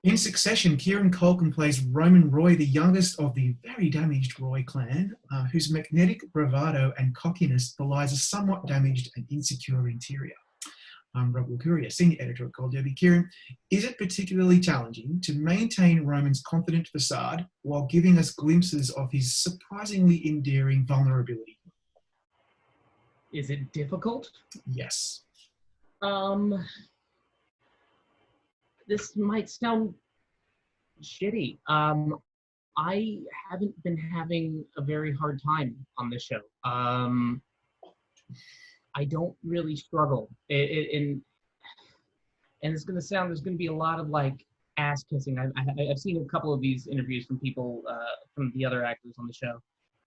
In Succession, Kieran Culkin plays Roman Roy, the youngest of the very damaged Roy clan, whose magnetic bravado and cockiness belies a somewhat damaged and insecure interior. I'm Rob Licuria, Senior Editor at Gold Derby. Kieran, is it particularly challenging to maintain Roman's confident facade while giving us glimpses of his surprisingly endearing vulnerability? Is it difficult? Yes. This might sound shitty. I haven't been having a very hard time on this show. I don't really struggle. And it's going to sound, there's going to be a lot of like ass kissing. I've seen a couple of these interviews from people, from the other actors on the show.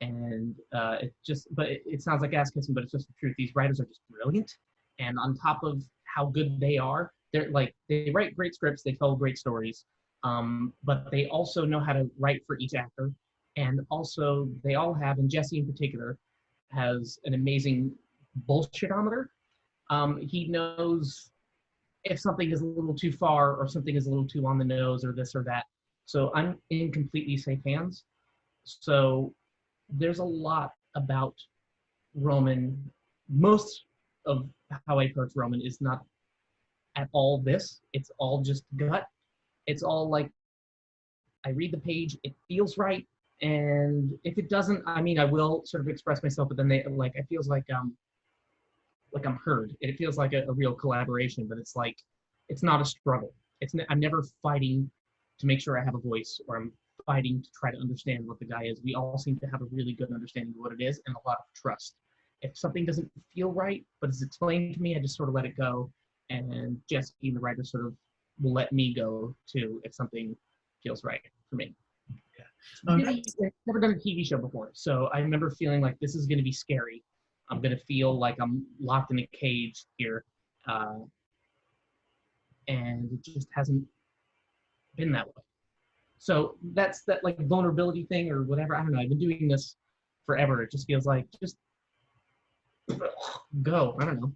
And it sounds like ass kissing, but it's just the truth. These writers are just brilliant. And on top of how good they are, they write great scripts, they tell great stories, but they also know how to write for each actor. And also they all have, and Jesse in particular, has an amazing bullshitometer. He knows if something is a little too far or something is a little too on the nose or this or that. So I'm in completely safe hands. So there's a lot about Roman. Most of how I approach Roman is not at all this. It's all just gut. It's all like, I read the page, it feels right. And if it doesn't, I mean, I will sort of express myself, but then it feels like I'm heard. It feels like a real collaboration, but it's like, it's not a struggle. I'm never fighting to make sure I have a voice, or I'm fighting to try to understand what the guy is. We all seem to have a really good understanding of what it is and a lot of trust. If something doesn't feel right, but it's explained to me, I just sort of let it go. And Jesse, the writer, sort of will let me go too if something feels right for me. Yeah. I've never done a TV show before, so I remember feeling like this is going to be scary. I'm going to feel like I'm locked in a cage here. And it just hasn't been that way. So that's that like vulnerability thing or whatever. I don't know. I've been doing this forever. It just feels like, just go. I don't know.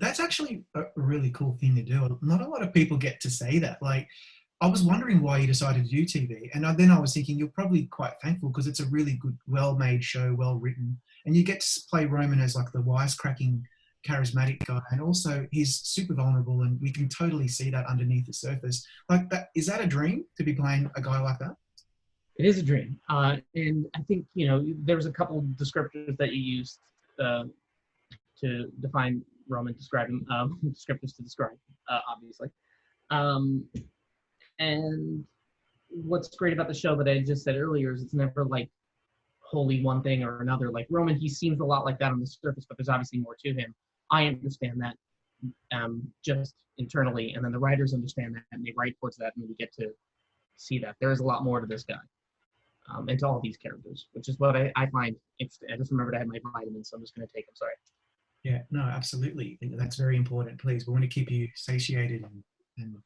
That's actually a really cool thing to do. Not a lot of people get to say that. Like, I was wondering why you decided to do TV. And then I was thinking you're probably quite thankful because it's a really good, well-made show, well-written. And you get to play Roman as like the wisecracking, charismatic guy. And also he's super vulnerable and we can totally see that underneath the surface. Like that, is that a dream to be playing a guy like that? It is a dream. And I think, there was a couple of descriptors that you used to define Roman, describe him, descriptors to describe, obviously. And what's great about the show that I just said earlier is it's never like wholly one thing or another. Like Roman, he seems a lot like that on the surface, but there's obviously more to him. I understand that just internally, and then the writers understand that and they write towards that, and we get to see that. There is a lot more to this guy and to all these characters, which is what I find interesting. I just remembered I had my vitamins, so I'm just going to take them. Sorry. Yeah, no, absolutely. That's very important, please. We want to keep you satiated and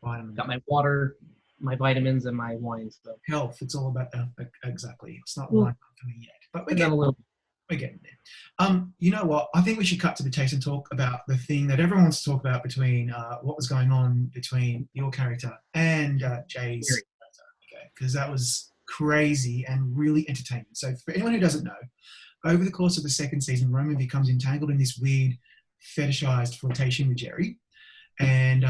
vitamins. Got my water, my vitamins, and my wines. So. Health, it's all about exactly. It's not wine for me yet, but we're getting there. You know what? I think we should cut to the chase and talk about the thing that everyone wants to talk about between what was going on between your character and Jay's character, because that was crazy and really entertaining. So for anyone who doesn't know, over the course of the second season, Roman becomes entangled in this weird fetishized flirtation with Jerry. And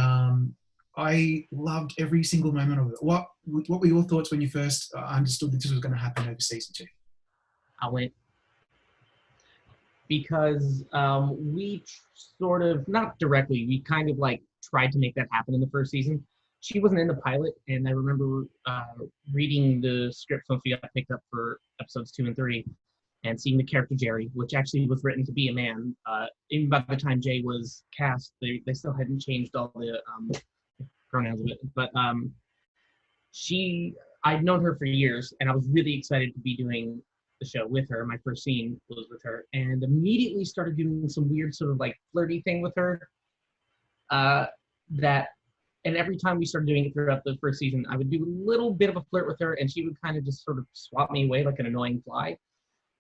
I loved every single moment of it. What were your thoughts when you first understood that this was going to happen over season 2? I went because we sort of, not directly, we kind of like tried to make that happen in the first season. She wasn't in the pilot, and I remember reading the script once we got picked up for episodes 2 and 3. And seeing the character Jerry, which actually was written to be a man. Even by the time Jay was cast, they still hadn't changed all the pronouns of it. But I'd known her for years, and I was really excited to be doing the show with her. My first scene was with her, and immediately started doing some weird sort of like flirty thing with her. And every time we started doing it throughout the first season, I would do a little bit of a flirt with her, and she would kind of just sort of swat me away like an annoying fly.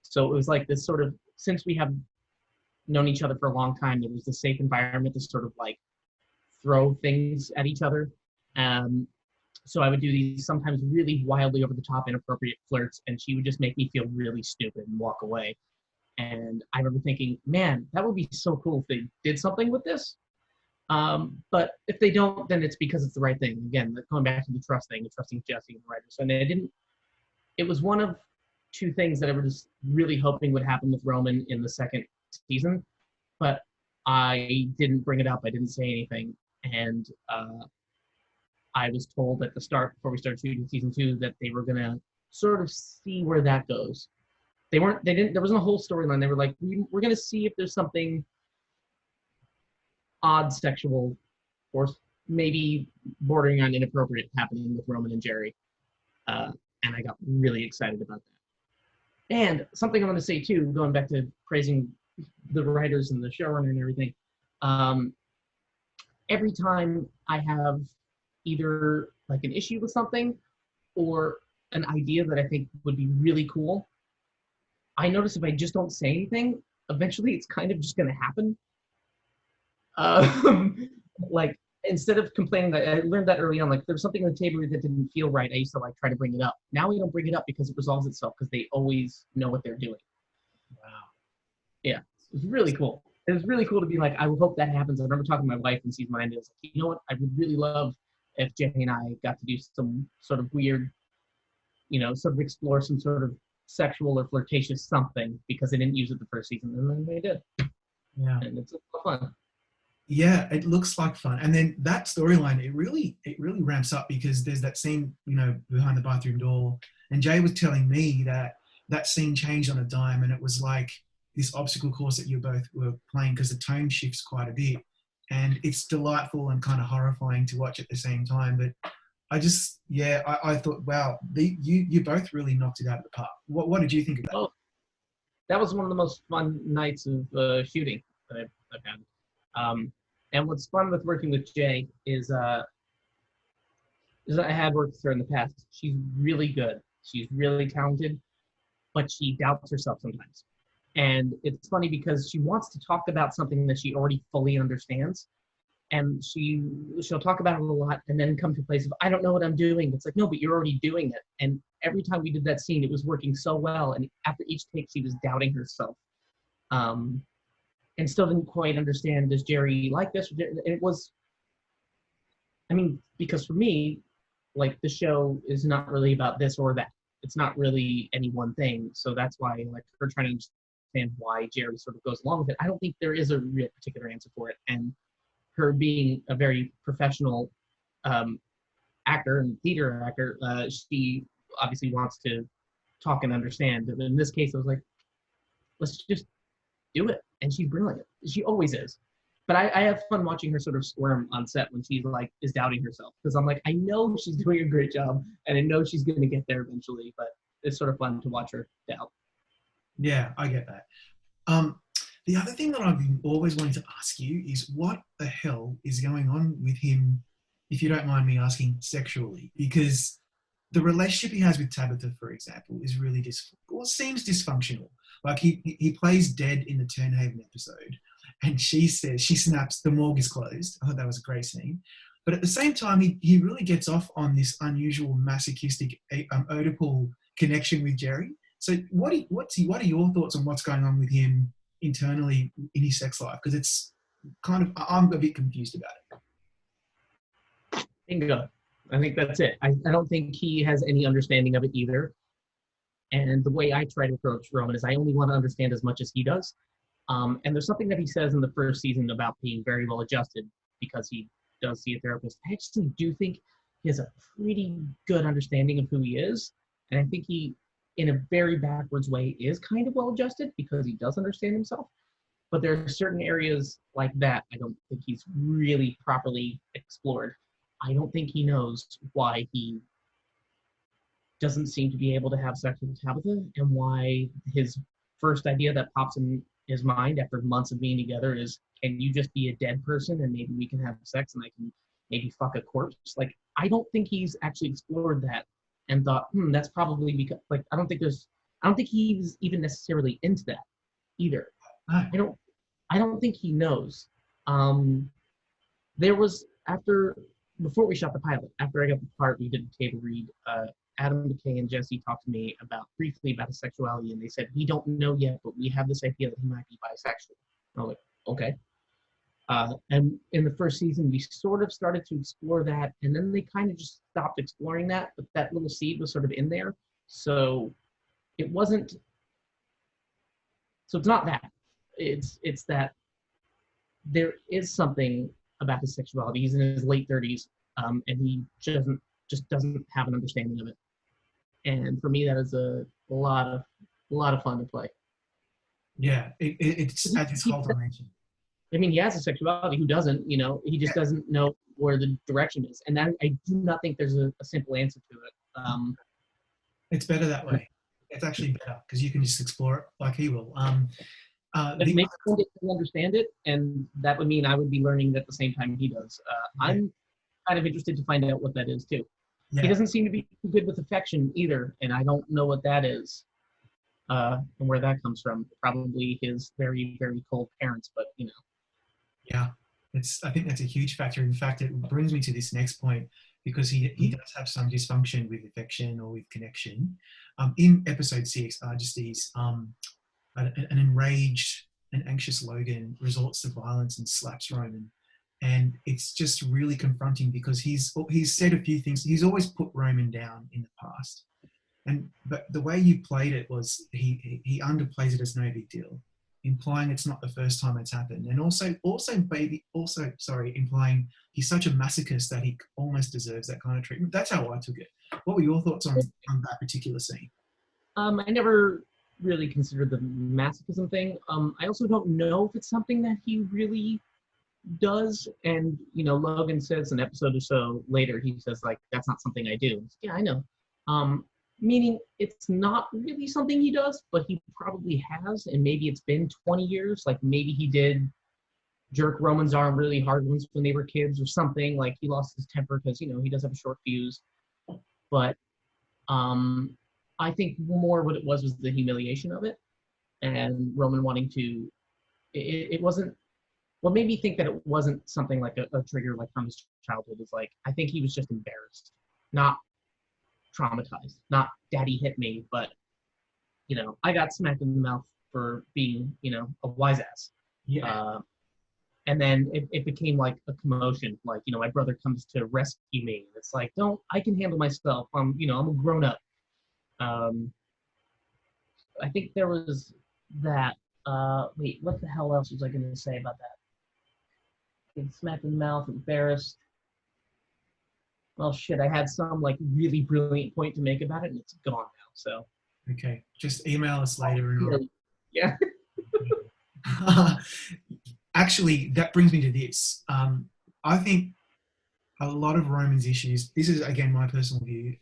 So it was like this sort of, since we have known each other for a long time, there was this safe environment to sort of like throw things at each other. So I would do these sometimes really wildly over the top, inappropriate flirts, and she would just make me feel really stupid and walk away. And I remember thinking, man, that would be so cool if they did something with this. But if they don't, then it's because it's the right thing. Again, going back to the trust thing, trusting Jesse and the writers. And I didn't. It was one of two things that I was really hoping would happen with Roman in the second season, but I didn't bring it up. I didn't say anything, and I was told at the start, before we started shooting season 2, that they were gonna sort of see where that goes. They weren't. They didn't. There wasn't a whole storyline. They were like, we're gonna see if there's something odd, sexual, or maybe bordering on inappropriate happening with Roman and Jerry. And I got really excited about that. And something I want to say too, going back to praising the writers and the showrunner and everything. Every time I have either like an issue with something or an idea that I think would be really cool, I notice if I just don't say anything, eventually it's kind of just going to happen. Like, instead of complaining, that I learned that early on, like, there was something on the table that didn't feel right, I used to like try to bring it up. Now we don't bring it up because it resolves itself, because they always know what they're doing. Wow. Yeah, it was really cool. It was really cool to be like, I hope that happens. I remember talking to my wife in season 1, and it was like, you know what, I would really love if Jay and I got to do some sort of weird, sort of explore some sort of sexual or flirtatious something, because they didn't use it the first season, and then they did. Yeah. And it's fun. Yeah, it looks like fun. And then that storyline, it really ramps up, because there's that scene, behind the bathroom door. And Jay was telling me that scene changed on a dime, and it was like this obstacle course that you both were playing, because the tone shifts quite a bit. And it's delightful and kind of horrifying to watch at the same time. But I thought, wow, you both really knocked it out of the park. What did you think of that? Oh, that was one of the most fun nights of shooting that I've had. And what's fun with working with Jay is I had worked with her in the past. She's really good. She's really talented, but she doubts herself sometimes. And it's funny because she wants to talk about something that she already fully understands. And she'll talk about it a lot and then come to a place of, I don't know what I'm doing. It's like, no, but you're already doing it. And every time we did that scene, it was working so well. And after each take, she was doubting herself. And still didn't quite understand, does Jerry like this? It was, because for me, like, the show is not really about this or that. It's not really any one thing. So that's why, like, her trying to understand why Jerry sort of goes along with it, I don't think there is a real particular answer for it. And her being a very professional actor and theater actor, she obviously wants to talk and understand. And in this case, I was like, let's just do it. And she's brilliant. She always is. But I have fun watching her sort of squirm on set when she's like, is doubting herself. Because I'm like, I know she's doing a great job, and I know she's going to get there eventually, but it's sort of fun to watch her doubt. Yeah, I get that. The other thing that I've been always wanting to ask you is, what the hell is going on with him, if you don't mind me asking, sexually? Because the relationship he has with Tabitha, for example, is really seems dysfunctional. Like, he plays dead in the Turnhaven episode, and she snaps, the morgue is closed. I thought that was a great scene. But at the same time, he really gets off on this unusual masochistic Oedipal connection with Jerry. So what are your thoughts on what's going on with him internally in his sex life? Because it's kind of, I'm a bit confused about it. Bingo. I think that's it. I don't think he has any understanding of it either. And the way I try to approach Roman is I only want to understand as much as he does. And there's something that he says in the first season about being very well adjusted because he does see a therapist. I actually do think he has a pretty good understanding of who he is. And I think he, in a very backwards way, is kind of well adjusted because he does understand himself. But there are certain areas like that I don't think he's really properly explored. I don't think he knows why he doesn't seem to be able to have sex with Tabitha, and why his first idea that pops in his mind after months of being together is, can you just be a dead person and maybe we can have sex and I can maybe fuck a corpse? Like, I don't think he's actually explored that and thought, that's probably because, like, I don't think he was even necessarily into that either. I don't think he knows. There was, after before we shot the pilot, after I got the part, we did a table read. Adam McKay and Jesse talked to me briefly about his sexuality, and they said, we don't know yet, but we have this idea that he might be bisexual. I was like, okay. And in the first season, we sort of started to explore that, and then they kind of just stopped exploring that, but that little seed was sort of in there. So it wasn't, so it's not that. It's that there is something about his sexuality. He's in his late 30s, and he just doesn't have an understanding of it. And for me, that is a lot of fun to play. Yeah, it's at his whole dimension. I mean, he has a sexuality. Who doesn't? You know, he just doesn't know where the direction is. And that, I do not think there's a simple answer to it. It's better that way. It's actually better because you can just explore it like he will. It makes sense to understand it, and that would mean I would be learning at the same time he does. I'm kind of interested to find out what that is too. Yeah. He doesn't seem to be good with affection either, and I don't know what that is. And where that comes from. Probably his very, very cold parents, but you know. Yeah, I think that's a huge factor. In fact, it brings me to this next point because he does have some dysfunction with affection or with connection. In episode 6, just these an enraged and anxious Logan resorts to violence and slaps Roman. And it's just really confronting because he's said a few things. He's always put Roman down in the past. But the way you played it was he underplays it as no big deal, implying it's not the first time it's happened, and also implying he's such a masochist that he almost deserves that kind of treatment. That's how I took it. What were your thoughts on that particular scene? I never really considered the masochism thing. I also don't know if it's something that he really does. And you know, Logan says an episode or so later, he says like, "That's not something I do." Yeah, I know. Meaning it's not really something he does, but he probably has, and maybe it's been 20 years. Like maybe he did jerk Roman's arm really hard once when they were kids or something. Like he lost his temper because, you know, he does have a short fuse. But I think more what it was the humiliation of it, and Roman wanting to, it wasn't, what made me think that it wasn't something like a trigger like from his childhood is like, I think he was just embarrassed, not traumatized, not daddy hit me, but you know, I got smacked in the mouth for being, you know, a wise ass. Yeah. And then it became like a commotion, like, you know, my brother comes to rescue me. It's like, I can handle myself. I'm a grown up. I think there was that. Wait, what the hell else was I going to say about that? Getting smacked in the mouth, embarrassed. Well, shit, I had some like really brilliant point to make about it, and it's gone now. So. Okay, just email us later. Yeah. Actually, that brings me to this. I think a lot of Roman's issues, this is again my personal view,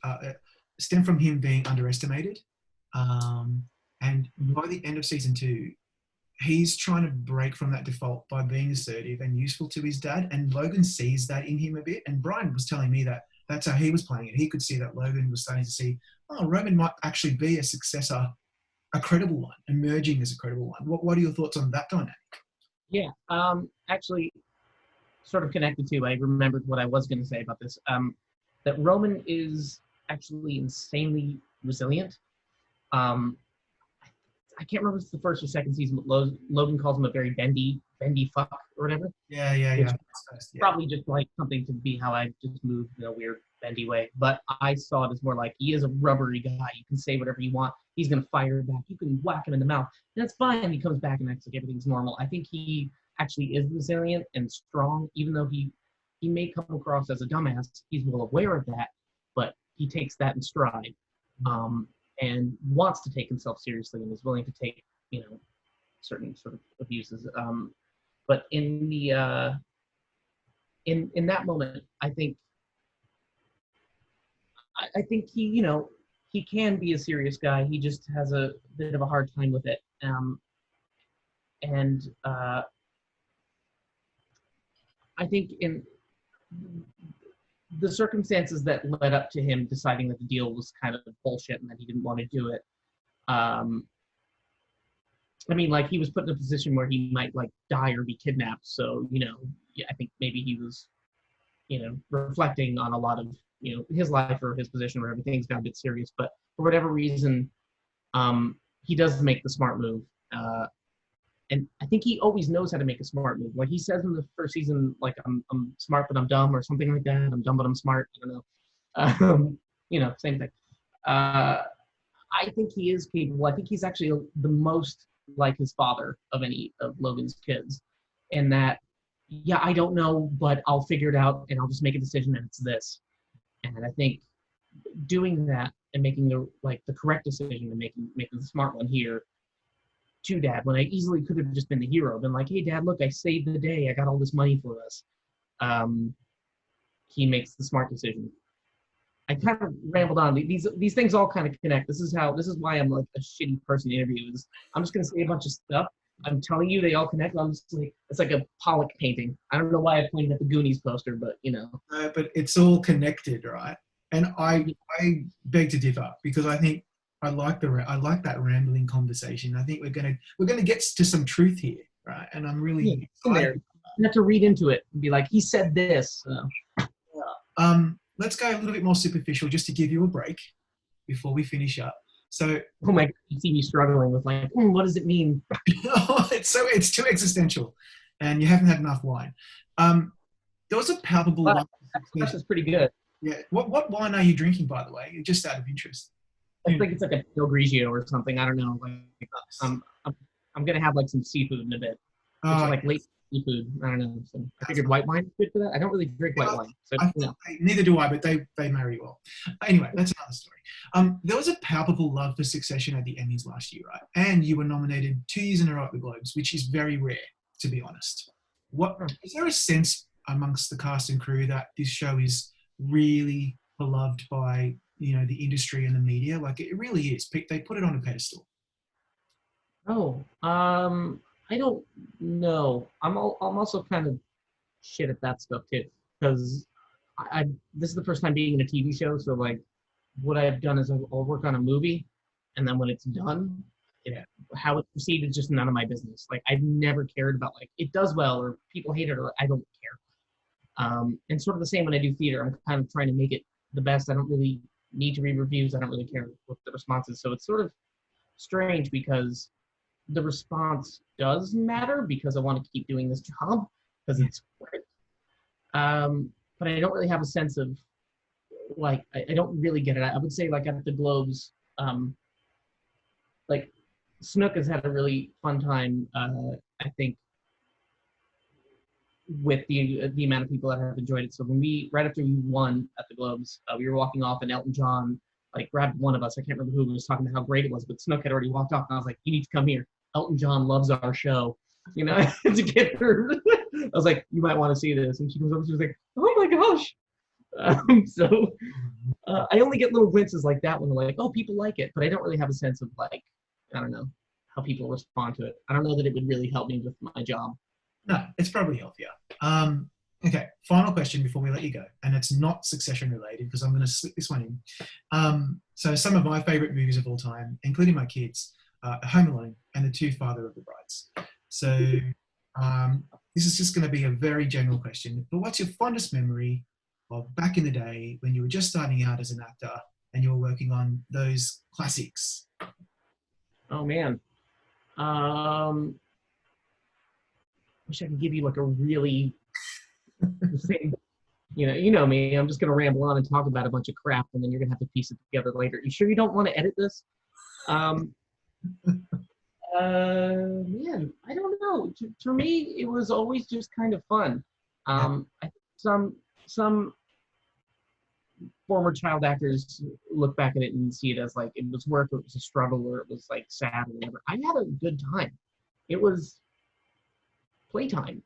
stem from him being underestimated. And by the end of season 2, he's trying to break from that default by being assertive and useful to his dad. And Logan sees that in him a bit. And Brian was telling me that that's how he was playing it. He could see that Logan was starting to see, Roman might actually be a successor, a credible one, emerging as a credible one. What are your thoughts on that dynamic? Yeah, actually, sort of connected to, I remembered what I was going to say about this, that Roman is actually insanely resilient. I can't remember if it's the first or second season, but Logan calls him a very bendy fuck or whatever. Yeah. Probably just like something to be how I just move in a weird bendy way. But I saw it as more like he is a rubbery guy. You can say whatever you want. He's going to fire back. You can whack him in the mouth. And that's fine. He comes back and acts like everything's normal. I think he actually is resilient and strong, even though he may come across as a dumbass. He's well aware of that, but he takes that in stride. And wants to take himself seriously and is willing to take, you know, certain sort of abuses. But in the in that moment, I think he, you know, he can be a serious guy. He just has a bit of a hard time with it. And I think in the circumstances that led up to him deciding that the deal was kind of bullshit and that he didn't want to do it. I mean, like he was put in a position where he might like die or be kidnapped. So, you know, yeah, I think maybe he was reflecting on a lot of, his life or his position where everything's got a bit serious. But for whatever reason, he does make the smart move. And I think he always knows how to make a smart move. Like he says in the first season, like I'm smart but I'm dumb or something like that. I'm dumb but I'm smart. I don't know. Same thing. I think he is capable. I think he's actually the most like his father of any of Logan's kids, in that, yeah, I don't know, but I'll figure it out and I'll just make a decision and it's this. And I think doing that and making the correct decision and making the smart one here to Dad, when I easily could have just been the hero, been like, hey Dad, look, I saved the day, I got all this money for us. He makes the smart decision. I kind of rambled on. These things all kind of connect. This is why I'm like a shitty person to interview. I'm just gonna say a bunch of stuff. I'm telling you, they all connect. I'm just like, it's like a Pollock painting. I don't know why I pointed at the Goonies poster, but but it's all connected, right? And I beg to differ, because I think I like that rambling conversation. I think we're gonna get to some truth here, right? And I'm really excited. You have to read into it and be like, he said this. Let's go a little bit more superficial, just to give you a break before we finish up. So, oh my God, you see me struggling with like, what does it mean? It's too existential, and you haven't had enough wine. There was a palpable. This is pretty good. Yeah. What wine are you drinking, by the way? Just out of interest. I think it's like a Pinot Grigio or something. I don't know. Like, I'm gonna have like some seafood in a bit. Like late seafood. I don't know. So I figured white wine is good for that. I don't really drink white wine. So, neither do I, but they marry well. Anyway, that's another story. There was a palpable love for Succession at the Emmys last year, right? And you were nominated 2 years in a row at the Globes, which is very rare, to be honest. Is there a sense amongst the cast and crew that this show is really beloved by the industry and the media? Like, it really is. They put it on a pedestal. I don't know. I'm also kind of shit at that stuff too, because this is the first time being in a TV show. So like, what I've done is I'll work on a movie, and then when it's done, how it's perceived is just none of my business. Like, I've never cared about like it does well or people hate it, or I don't care. And sort of the same when I do theater. I'm kind of trying to make it the best. I don't really need to read reviews. I don't really care what the response is. So it's sort of strange, because the response does matter, because I want to keep doing this job because it's great. But I don't really have a sense of like, I don't really get it. I would say like at the Globes, like Snook has had a really fun time, I think, with the amount of people that have enjoyed it. So right after we won at the Globes, we were walking off, and Elton John like grabbed one of us. I can't remember who was talking about how great it was, but Snook had already walked off, and I was like, you need to come here. Elton John loves our show, to get her. I was like, you might want to see this. And she comes over, she was like, oh my gosh. I only get little glimpses like that when they're like, oh, people like it, but I don't really have a sense of like, I don't know, how people respond to it. I don't know that it would really help me with my job. No, it's probably healthier. Okay, final question before we let you go, and it's not Succession related, because I'm going to slip this one in. So some of my favorite movies of all time, including my kids, Home Alone and The Two Father of the Brides. So this is just going to be a very general question, but what's your fondest memory of back in the day when you were just starting out as an actor and you were working on those classics? Oh man. Wish I could give you like a really you know me, I'm just gonna ramble on and talk about a bunch of crap, and then you're gonna have to piece it together later. You sure you don't want to edit this? Man, I don't know. For me, it was always just kind of fun. I think some former child actors look back at it and see it as like it was work, or it was a struggle, or it was like sad or whatever. I had a good time. It was playtime.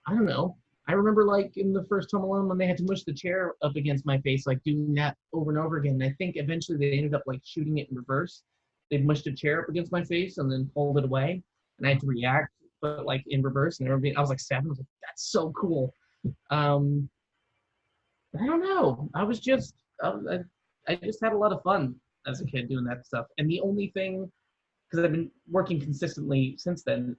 I don't know. I remember like in the first Home Alone when they had to mush the chair up against my face, like doing that over and over again. And I think eventually they ended up like shooting it in reverse. They mushed a chair up against my face and then pulled it away, and I had to react, but like in reverse. And I was like 7. I was like, that's so cool. I don't know. I just had a lot of fun as a kid doing that stuff. And the only thing, because I've been working consistently since then,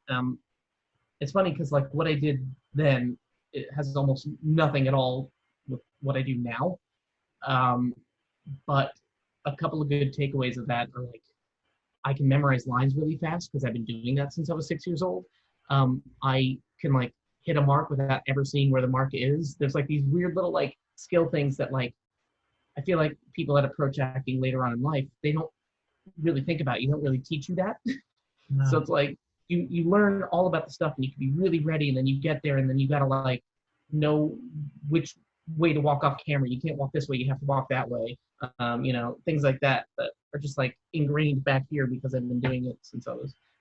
it's funny because like what I did then, it has almost nothing at all with what I do now. But a couple of good takeaways of that are like, I can memorize lines really fast because I've been doing that since I was 6 years old. I can like hit a mark without ever seeing where the mark is. There's like these weird little like skill things that like I feel like people that approach acting later on in life, they don't really think about. You don't really teach you that. No. So it's like you learn all about the stuff and you can be really ready, and then you get there and then you gotta like know which way to walk off camera. You can't walk this way, you have to walk that way. Things like that are just like ingrained back here because I've been doing it since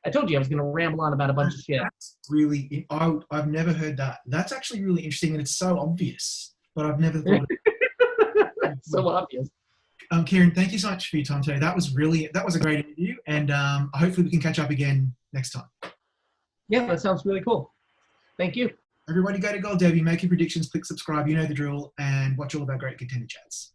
I told you I was gonna ramble on about a bunch of shit. That's really, I've never heard that. That's actually really interesting, and it's so obvious, but I've never thought of it. It's so obvious. Kieran, thank you so much for your time today. That was a great interview, and hopefully we can catch up again next time. Yeah, that sounds really cool. Thank you. Everybody go to Gold Derby, make your predictions, click subscribe, you know the drill, and watch all of our great contender chats.